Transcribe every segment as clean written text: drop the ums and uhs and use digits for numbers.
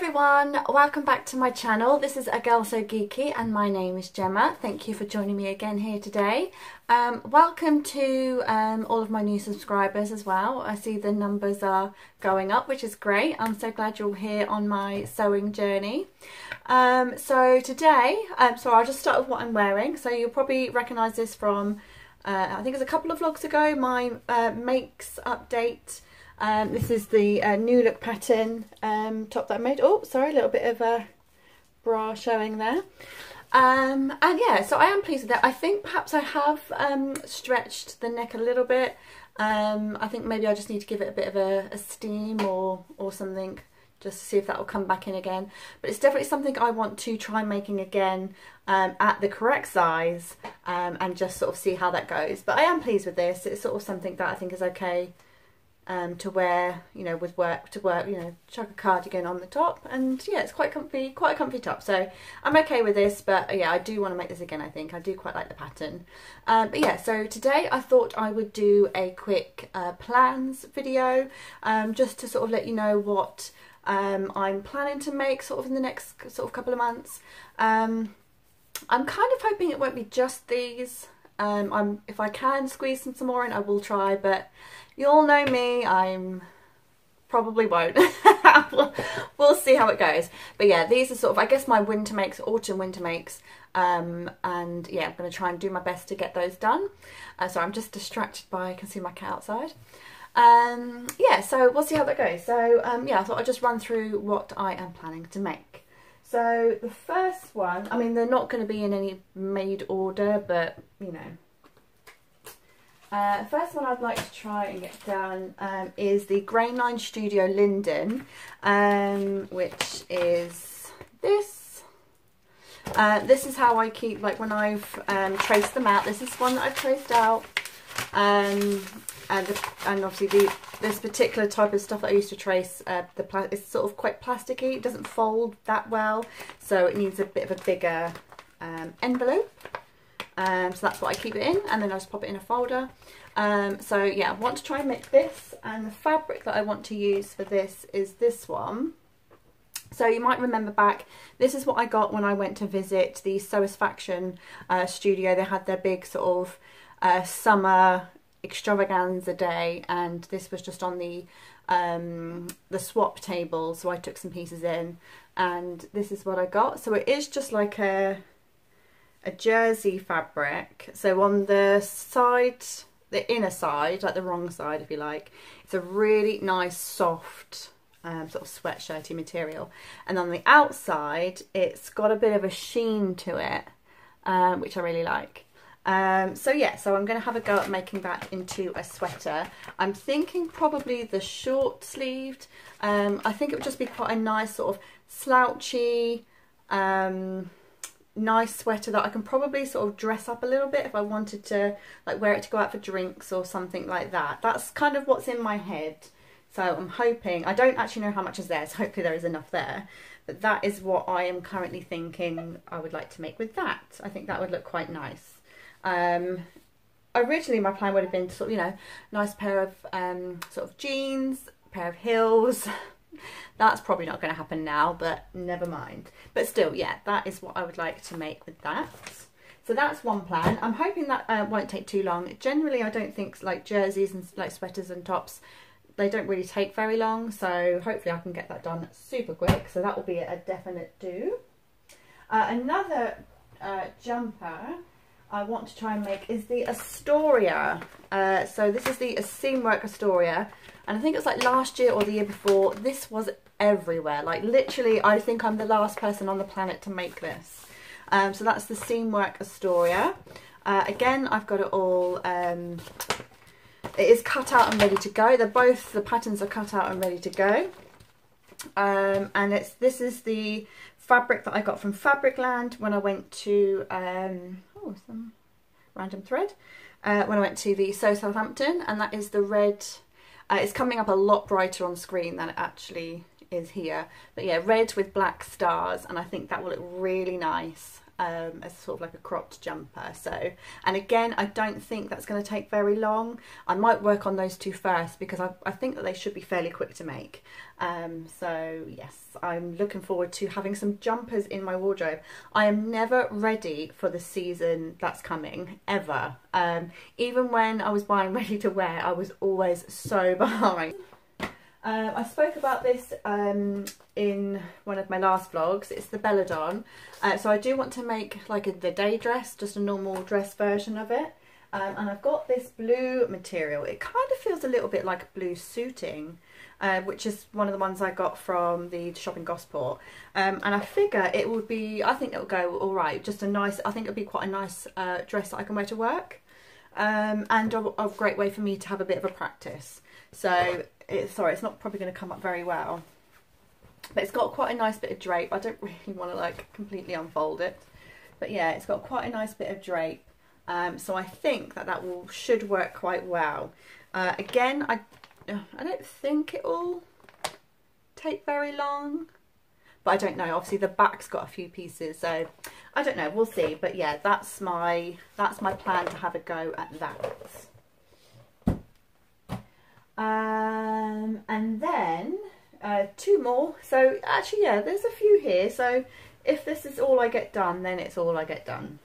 everyone, welcome back to my channel. This is A Girl So Geeky and my name is Gemma. Thank you for joining me again here today. Welcome to all of my new subscribers as well. I see the numbers are going up, which is great. I'm so glad you're here on my sewing journey. So today, so I'll just start with what I'm wearing. So you'll probably recognise this from, I think it's a couple of vlogs ago, my makes update. This is the new look pattern top that I made. Oh, sorry, a little bit of a bra showing there. And yeah, so I am pleased with that. I think perhaps I have stretched the neck a little bit. I think maybe I just need to give it a bit of a steam or something, just to see if that will come back in again. But it's definitely something I want to try making again at the correct size and just sort of see how that goes. But I am pleased with this. It's sort of something that I think is okay to wear, you know, with work, you know, chuck a cardigan on the top, and yeah, it's quite comfy, quite a comfy top. So I'm okay with this, but yeah, I do want to make this again. I think I do quite like the pattern. But yeah, so today I thought I would do a quick plans video, just to sort of let you know what I'm planning to make sort of in the next sort of couple of months. I'm kind of hoping it won't be just these. If I can squeeze some more in, I will try, but you all know me, I'm probably won't. we'll see how it goes. But yeah, these are sort of, I guess, my winter makes, autumn winter makes, and yeah, I'm going to try and do my best to get those done. So I'm just distracted by, I can see my cat outside. Yeah, so we'll see how that goes. So yeah, I thought I'd just run through what I am planning to make. So the first one, I mean, they're not going to be in any made order, but you know. First one I'd like to try and get done is the Grain Line Studio Linden, which is this. This is how I keep, like when I've traced them out, this is one that I've traced out. And obviously this particular type of stuff that I used to trace, it's sort of quite plasticky. It doesn't fold that well, so it needs a bit of a bigger envelope. So that's what I keep it in, and then I just pop it in a folder. So yeah, I want to try and make this, and the fabric that I want to use for this is this one. So you might remember back, this is what I got when I went to visit the Satisfaction studio. They had their big sort of summer extravaganza day, and this was just on the swap table, so I took some pieces in, and this is what I got. So it is just like a jersey fabric. So on the side, the inner side, like the wrong side if you like, it's a really nice soft sort of sweatshirty material, and on the outside it's got a bit of a sheen to it, which I really like. So yeah, so I'm going to have a go at making that into a sweater. I'm thinking probably the short sleeved. I think it would just be quite a nice sort of slouchy, nice sweater that I can probably sort of dress up a little bit if I wanted to, like wear it to go out for drinks or something like that. That's kind of what's in my head. So I'm hoping, I don't actually know how much is there, so hopefully there is enough there. But that is what I am currently thinking I would like to make with that. I think that would look quite nice. Originally my plan would have been to sort of, you know, nice pair of sort of jeans, pair of heels. That's probably not going to happen now, but never mind. But still, yeah, that is what I would like to make with that. So that's one plan. I'm hoping that won't take too long. Generally, I don't think like jerseys and like sweaters and tops, they don't really take very long. So hopefully I can get that done super quick. So that will be a definite do. Another jumper I want to try and make is the Astoria. So this is the Seamwork Astoria, and I think it was like last year or the year before. This was everywhere, like literally I think I'm the last person on the planet to make this. So that's the Seamwork Astoria. Again, I've got it all, it is cut out and ready to go. They're both, the patterns are cut out and ready to go. And this is the fabric that I got from Fabricland when I went to oh, some random thread, when I went to the Southampton, and that is the red. It's coming up a lot brighter on screen than it actually is here, but yeah, red with black stars, and I think that will look really nice as sort of like a cropped jumper. So, and again, I don't think that's going to take very long. I might work on those two first because I think that they should be fairly quick to make. So yes, I'm looking forward to having some jumpers in my wardrobe. I am never ready for the season that's coming, ever. Even when I was buying ready to wear, I was always so behind. I spoke about this in one of my last vlogs. It's the Belladon. So I do want to make like the day dress, just a normal dress version of it. And I've got this blue material. It kind of feels a little bit like blue suiting, which is one of the ones I got from the shop in Gosport. And I figure it would be, I think it'll go all right. Just a nice, I think it'll be quite a nice dress that I can wear to work. And a great way for me to have a bit of a practice. So, sorry, it's not probably going to come up very well. But it's got quite a nice bit of drape. I don't really want to like completely unfold it. But yeah, it's got quite a nice bit of drape. So I think that should work quite well. Again, I don't think it will take very long. But I don't know. Obviously the back's got a few pieces, so I don't know. We'll see. But yeah, that's my plan to have a go at that. And then two more. So actually, yeah, there's a few here. So if this is all I get done, then it's all I get done.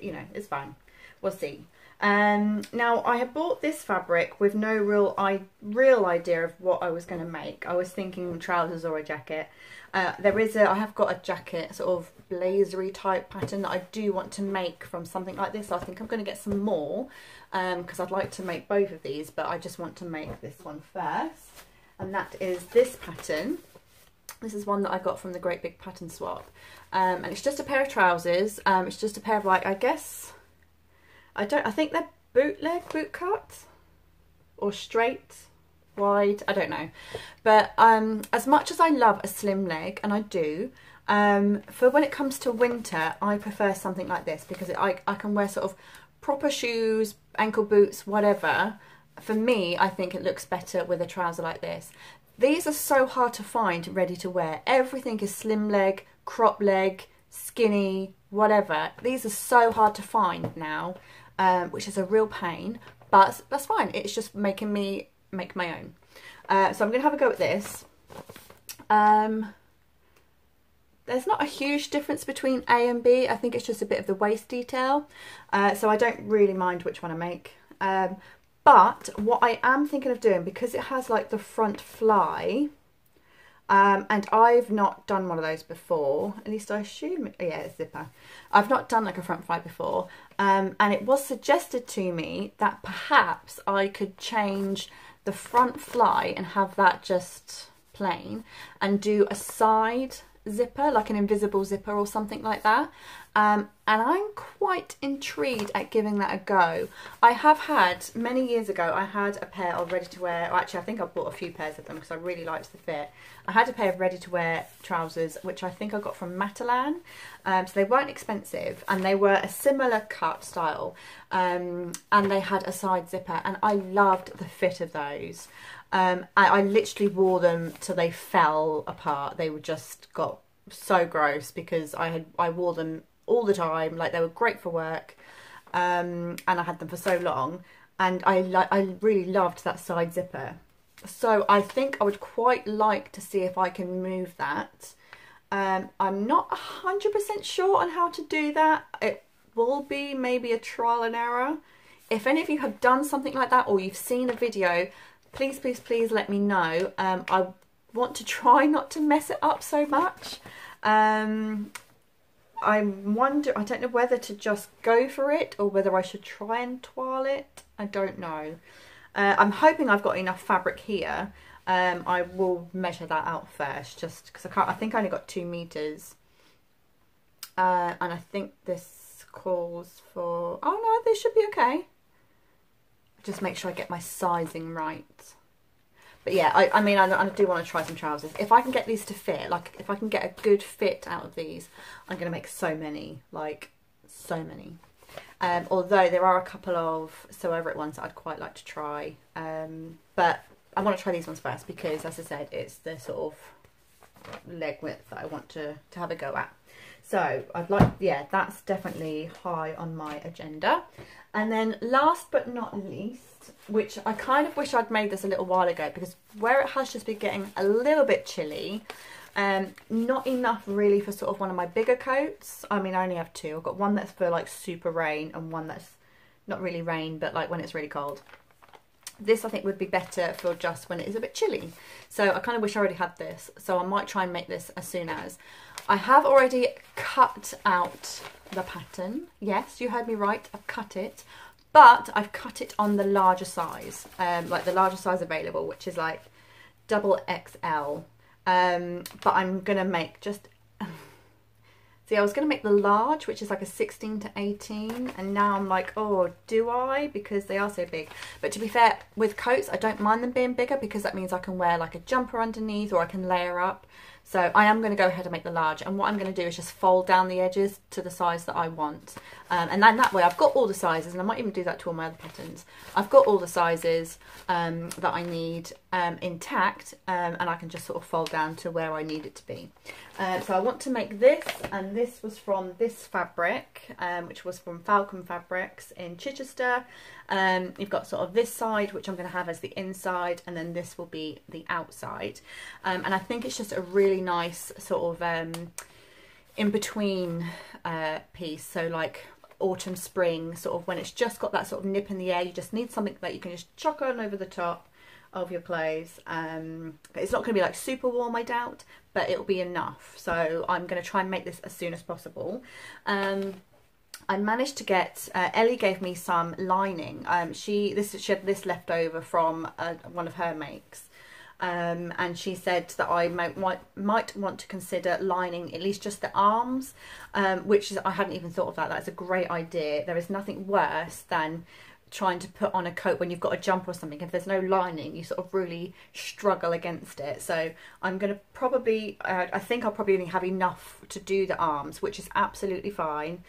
You know, it's fine. We'll see. Now I have bought this fabric with no real idea of what I was going to make. I was thinking trousers or a jacket. I have got a jacket, sort of blazery type pattern that I do want to make from something like this. So I think I'm going to get some more because I'd like to make both of these, but I just want to make this one first. And that is this pattern. This is one that I got from the Great Big Pattern Swap. And it's just a pair of trousers. It's just a pair of, like, I guess, I think they're boot cut or straight, wide, I don't know. But as much as I love a slim leg, and I do, for when it comes to winter, I prefer something like this because I can wear sort of proper shoes, ankle boots, whatever. For me, I think it looks better with a trouser like this. These are so hard to find ready to wear. Everything is slim leg, crop leg, skinny, whatever. These are so hard to find now, which is a real pain, but that's fine. It's just making me make my own. So I'm going to have a go at this. There's not a huge difference between A and B. I think it's just a bit of the waist detail. So I don't really mind which one I make. But what I am thinking of doing, because it has like the front fly, and I've not done one of those before, at least I assume, yeah, it's zipper. I've not done like a front fly before, and it was suggested to me that perhaps I could change the front fly and have that just plain and do a side zipper, like an invisible zipper or something like that. And I'm quite intrigued at giving that a go. I have had, many years ago, I had a pair of ready-to-wear, actually I think I bought a few pairs of them because I really liked the fit. I had a pair of ready-to-wear trousers, which I think I got from Matalan. So they weren't expensive, and they were a similar cut style, and they had a side zipper, and I loved the fit of those. I literally wore them till they fell apart. They were just got so gross because I wore them all the time. Like, they were great for work, and I had them for so long, and I really loved that side zipper. So I think I would quite like to see if I can move that. I'm not 100% sure on how to do that. It will be maybe a trial and error. If any of you have done something like that, or you've seen a video, please, please, please let me know. I want to try not to mess it up so much. I don't know whether to just go for it or whether I should try and toile it. I don't know. I'm hoping I've got enough fabric here. I will measure that out first, just because I think I only got 2 meters. And I think this calls for, oh no, this should be okay. Just make sure I get my sizing right. But yeah, I mean, I do want to try some trousers. If I can get these to fit, like if I can get a good fit out of these, I'm going to make so many, like so many. Although there are a couple of sew over it ones that I'd quite like to try. But I want to try these ones first because, as I said, it's the sort of leg width that I want to have a go at. So I'd like, yeah, that's definitely high on my agenda. And then last but not least, which I kind of wish I'd made this a little while ago, because where it has just been getting a little bit chilly, not enough really for sort of one of my bigger coats. I mean, I only have two. I've got one that's for like super rain and one that's not really rain, but like when it's really cold. This I think would be better for just when it is a bit chilly. So I kind of wish I already had this. So I might try and make this as soon as. I have already cut out the pattern. Yes, you heard me right, I've cut it. But I've cut it on the larger size, like the larger size available, which is like double XL. But I'm going to make just... See, I was going to make the large, which is like a 16 to 18, and now I'm like, oh, do I? Because they are so big. But to be fair, with coats, I don't mind them being bigger because that means I can wear like a jumper underneath, or I can layer up. So I am going to go ahead and make the large, and what I'm going to do is just fold down the edges to the size that I want. And then that way I've got all the sizes, and I might even do that to all my other patterns. I've got all the sizes that I need intact, and I can just sort of fold down to where I need it to be. So I want to make this, and this was from this fabric, which was from Falcon Fabrics in Chichester. You've got sort of this side, which I'm going to have as the inside, and then this will be the outside. And I think it's just a really nice sort of in between piece. So like autumn, spring, sort of when it's just got that sort of nip in the air, you just need something that you can just chuck on over the top of your clothes. It's not going to be like super warm, I doubt, but it'll be enough. So I'm going to try and make this as soon as possible. I managed to get, Ellie gave me some lining. She had this left over from one of her makes. And she said that I might want to consider lining at least just the arms, which is, I hadn't even thought of that. That's a great idea. There is nothing worse than trying to put on a coat when you've got a jumper or something. If there's no lining, you sort of really struggle against it. So I'm going to probably, I think I'll probably only have enough to do the arms, which is absolutely fine.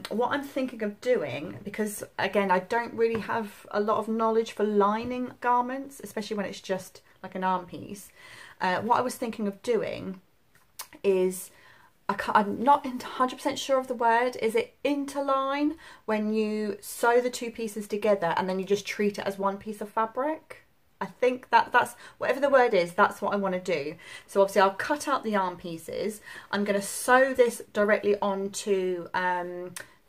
What I'm thinking of doing, because again, I don't really have a lot of knowledge for lining garments, especially when it's just like an arm piece. What I was thinking of doing is, I'm not 100% sure of the word. Is it interline, when you sew the two pieces together and then you just treat it as one piece of fabric? I think that's, whatever the word is, that's what I want to do. So obviously I'll cut out the arm pieces. I'm going to sew this directly onto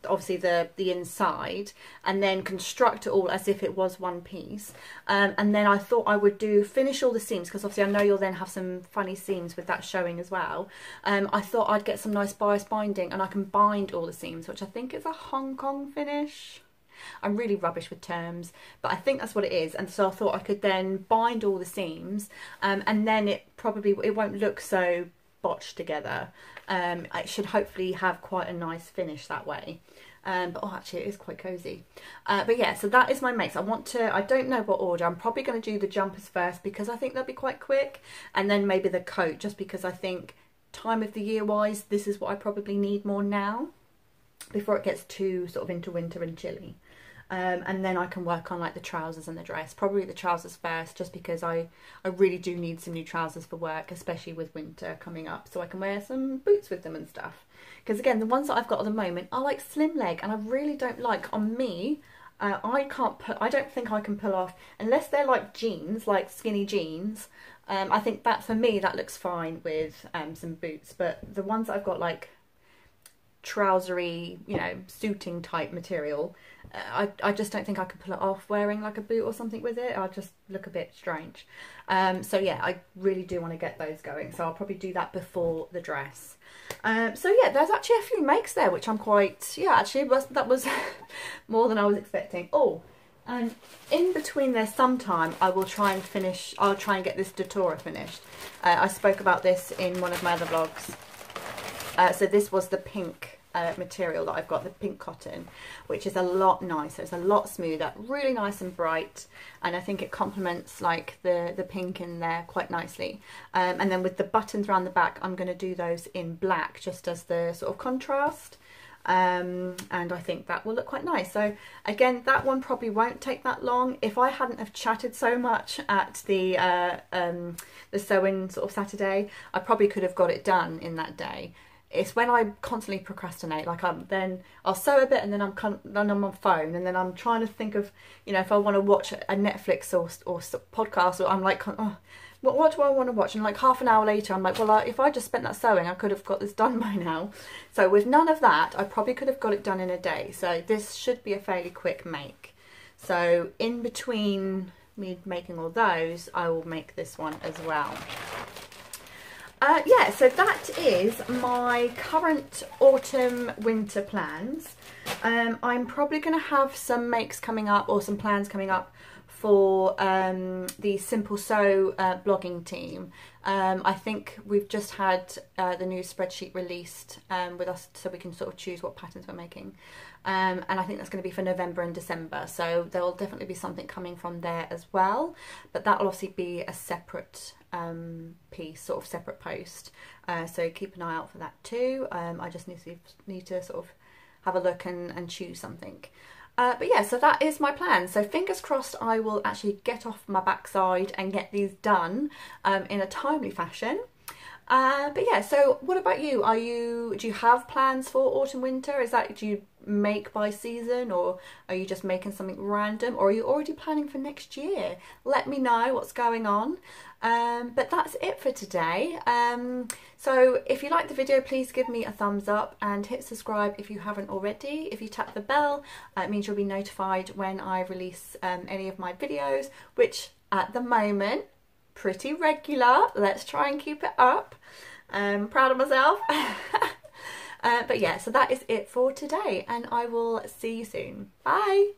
obviously the inside, and then construct it all as if it was one piece. And then I thought I would finish all the seams, because obviously I know you'll then have some funny seams with that showing as well. I thought I'd get some nice bias binding, and I can bind all the seams, which I think is a Hong Kong finish. I'm really rubbish with terms, but I think that's what it is. And so I thought I could then bind all the seams, and then it won't look so botched together. It should hopefully have quite a nice finish that way. But oh, actually it is quite cozy. But yeah, so that is my makes. I don't know what order. I'm probably going to do the jumpers first, because I think they'll be quite quick, and then maybe the coat, just because I think time of the year wise, this is what I probably need more now, before it gets too sort of into winter and chilly. And then I can work on like the trousers and the dress. Probably the trousers first, just because I really do need some new trousers for work, especially with winter coming up, so I can wear some boots with them and stuff. Because again, the ones that I've got at the moment are like slim leg, and I really don't like, on me, I don't think I can pull off, unless they're like jeans, like skinny jeans. I think that, for me, that looks fine with some boots. But the ones that I've got like trousery, you know, suiting type material, I just don't think I could pull it off wearing like a boot or something with it. I'll just look a bit strange. So yeah, I really do want to get those going, so I'll probably do that before the dress. So yeah, there's actually a few makes there, which I'm quite, yeah, actually that was more than I was expecting. Oh, and in between there sometime I'll try and get this Datura finished. I spoke about this in one of my other vlogs. So this was the pink material that I've got, the pink cotton, which is a lot nicer. It's a lot smoother, really nice and bright, and I think it complements like the pink in there quite nicely. And then with the buttons around the back, I'm going to do those in black, just as the sort of contrast. And I think that will look quite nice. So again, that one probably won't take that long. If I hadn't have chatted so much at the sew-in sort of Saturday, I probably could have got it done in that day. it's when I constantly procrastinate. Like then I'll sew a bit and then I'm on my phone, and then I'm trying to think of, you know, if I want to watch a Netflix or podcast, or I'm like, oh, what do I want to watch? And like half an hour later, I'm like, well, if I just spent that sewing, I could have got this done by now. So with none of that, I probably could have got it done in a day. So this should be a fairly quick make. So in between me making all those, I will make this one as well. Yeah, so that is my current autumn winter plans. I'm probably going to have some makes coming up, or some plans coming up for the Simple Sew blogging team. I think we've just had the new spreadsheet released with us, so we can sort of choose what patterns we're making. And I think that's going to be for November and December, so there will definitely be something coming from there as well, but that will obviously be a separate piece, sort of separate post, so keep an eye out for that too. I just need to sort of have a look and choose something. But yeah, so that is my plan. So fingers crossed I will actually get off my backside and get these done in a timely fashion. But yeah, so what about you? Do you have plans for autumn winter? Do you make by season, or are you just making something random, or are you already planning for next year? Let me know what's going on. But that's it for today. So if you like the video, please give me a thumbs up and hit subscribe if you haven't already. If you tap the bell, it means you'll be notified when I release any of my videos, which at the moment, pretty regular. Let's try and keep it up. Proud of myself. But yeah, so that is it for today, and I will see you soon. Bye.